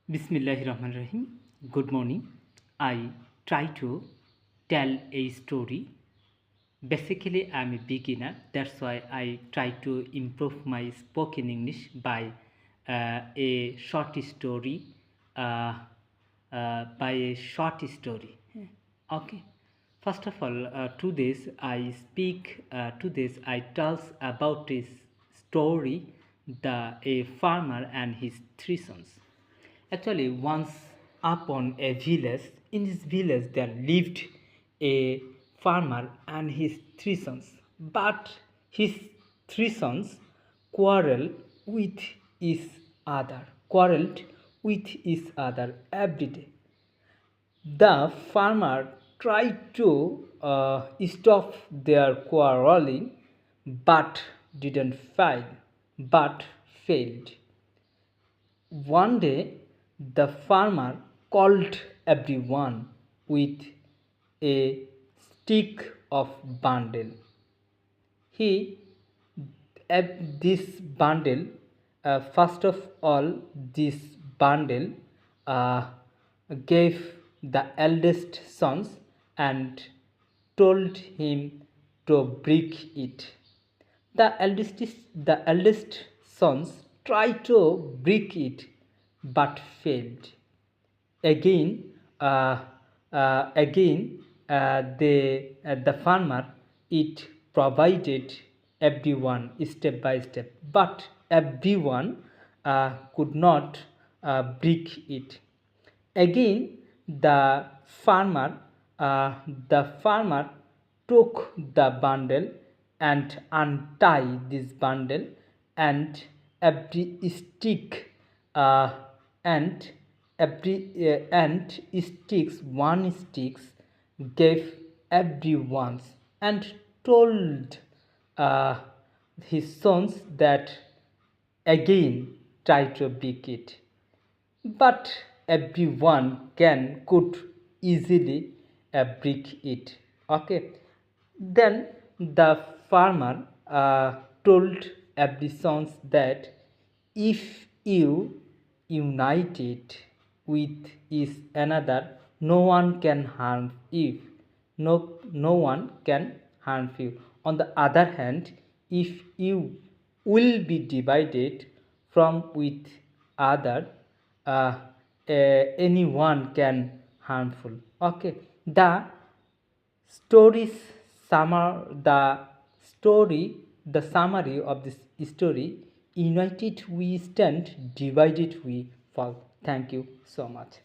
Bismillahirrahmanirrahim. Good morning. I try to tell a story. Basically, I'm a beginner. That's why I try to improve my spoken English by a short story. Uh, by a short story. Okay. First of all, today's I tells about a story, a farmer and his three sons. Actually, once upon a village, in this village there lived a farmer and his three sons. But his three sons quarreled with quarreled with each other every day. The farmer tried to stop their quarreling, but didn't fail, but failed. One day, the farmer called everyone with a stick of bundle. He this bundle first of all this bundle uh, gave the eldest sons and told him to break it. The eldest sons tried to break it but failed. Again, the farmer it provided everyone step by step, but everyone could not break it. Again, the farmer uh, the farmer took the bundle and untied this bundle, and every stick and and sticks one sticks gave everyone's, and told uh, his sons that again try to break it, but everyone could easily break it. Okay, then the farmer told every sons that if you unite it with is another, no one can harm you. No one can harm you. On the other hand, if you will be divided from with other, anyone can harmful. Okay, stories the story the summary of this story: united we stand, divided we fall. Thank you so much.